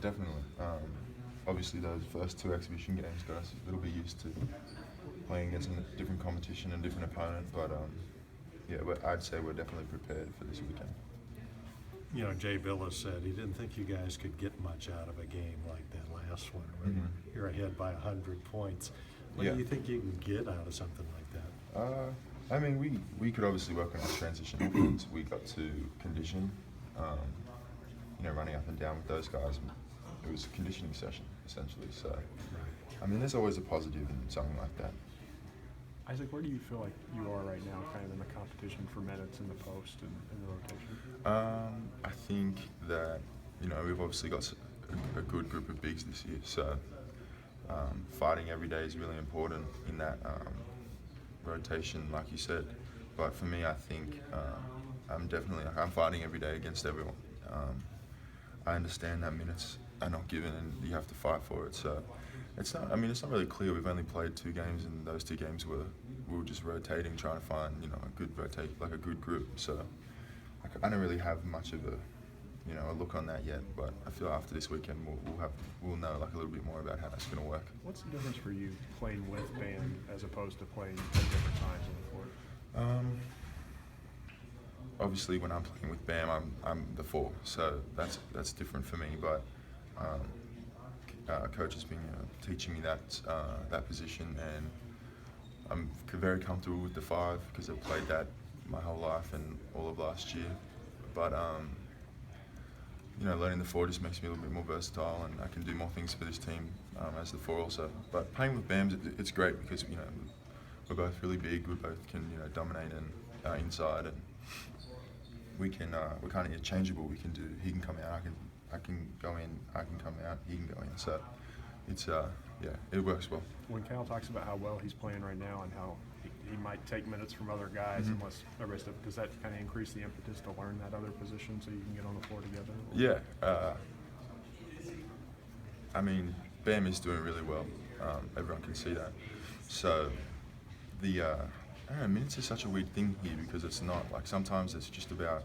definitely. Obviously, those first two exhibition games got us a little bit used to playing against a different competition and different opponent, but yeah, I'd say we're definitely prepared for this weekend. You know, Jay Billis said he didn't think you guys could get much out of a game like that last one, where you're ahead by 100 points. What do you think you can get out of something like that? I mean, we could obviously work on our transition offense. We got to condition, running up and down with those guys. It was a conditioning session, essentially. So, I mean, there's always a positive in something like that. Isaac, where do you feel like you are right now, kind of in the competition for minutes in the post and in the rotation? I think that, we've obviously got a good group of bigs this year, so fighting every day is really important in that rotation, like you said. But for me, I think I'm fighting every day against everyone. I understand that minutes are not given and you have to fight for it. So it's not really clear. We've only played 2 games, and those 2 games we were just rotating, trying to find a good group. So I don't really have much of a look on that yet. But I feel after this weekend we'll know a little bit more about how it's going to work. What's the difference for you playing with Bam as opposed to playing at different times on the court? Obviously, when I'm playing with Bam, I'm the 4, so that's different for me. But coach has been teaching me that position, and I'm very comfortable with the 5 because I've played that my whole life and all of last year. But learning the 4 just makes me a little bit more versatile, and I can do more things for this team as the 4 also. But playing with Bam, it's great because we're both really big. We both can dominate and inside, and we're kind of interchangeable. He can come out, I can go in, I can come out, he can go in. So it's it works well. When Cal talks about how well he's playing right now and how he might take minutes from other guys unless arrested, does that kind of increase the impetus to learn that other position so you can get on the floor together? Yeah. I mean, Bam is doing really well. Everyone can see that. So minutes is such a weird thing here because it's not sometimes it's just about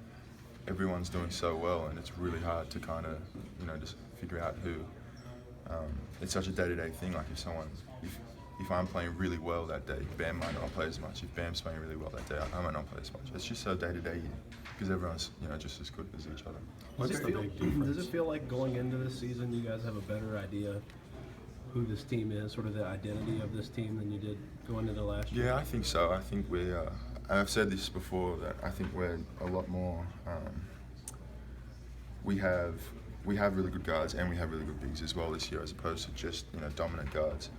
everyone's doing so well, and it's really hard to kind of just figure out who. It's such a day-to-day thing. If I'm playing really well that day, Bam might not play as much. If Bam's playing really well that day, I might not play as much. It's just so day-to-day because everyone's just as good as each other. What's the big difference? Does it feel like going into this season you guys have a better idea who this team is, sort of the identity of this team, than you did going into last year? Yeah, I think so. I think I've said this before, that I think we're a lot more. We have really good guards and we have really good bigs as well this year, as opposed to just dominant guards.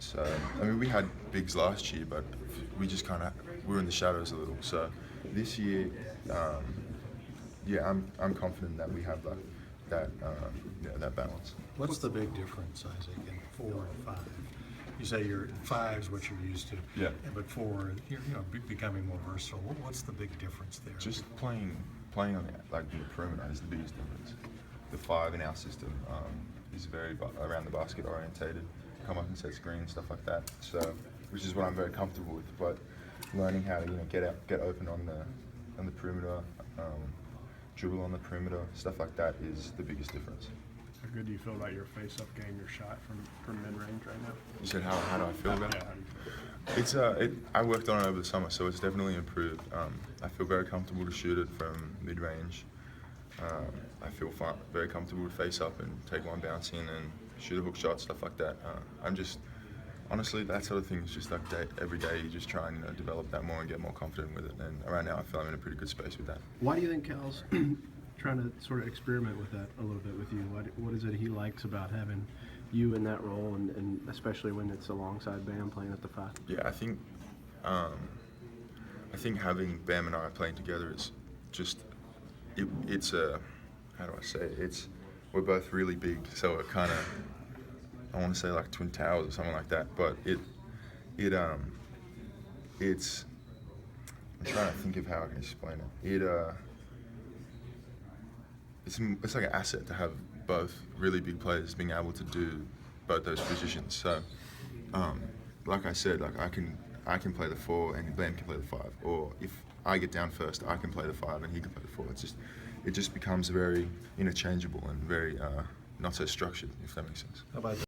So we had bigs last year, but we just we're in the shadows a little. So this year, I'm confident that we have that balance. What's the big difference, Isaac, in 4 and 5? You say you're 5 is what you're used to. Yeah. But 4, you're becoming more versatile. What's the big difference there? Just playing on the perimeter is the biggest difference. The 5 in our system is very around the basket orientated, come up and set screens, stuff like that. So, which is what I'm very comfortable with. But learning how to get open on the perimeter, dribble on the perimeter, stuff like that is the biggest difference. How good do you feel about your face-up game, your shot from mid-range right now? You said how do I feel about it? Yeah, how do you feel? I worked on it over the summer, so it's definitely improved. I feel very comfortable to shoot it from mid-range. I feel very comfortable to face up and take one bounce in and shoot a hook shot, stuff like that. Honestly, that sort of thing is just every day you just try and develop that more and get more confident with it. And right now I feel I'm in a pretty good space with that. Why do you think Cal's trying to sort of experiment with that a little bit with you? What is it he likes about having you in that role, and especially when it's alongside Bam playing at the 5? Yeah, I think having Bam and I playing together is just it's a how do I say it? We're both really big, so it kind of, I want to say like twin towers or something like that. But it's I'm trying to think of how I can explain it. It's like an asset to have both really big players being able to do both those positions. So, like I said, I can play the 4 and Bam can play the 5. Or if I get down first, I can play the 5 and he can play the 4. It just becomes very interchangeable and very not so structured, if that makes sense. How about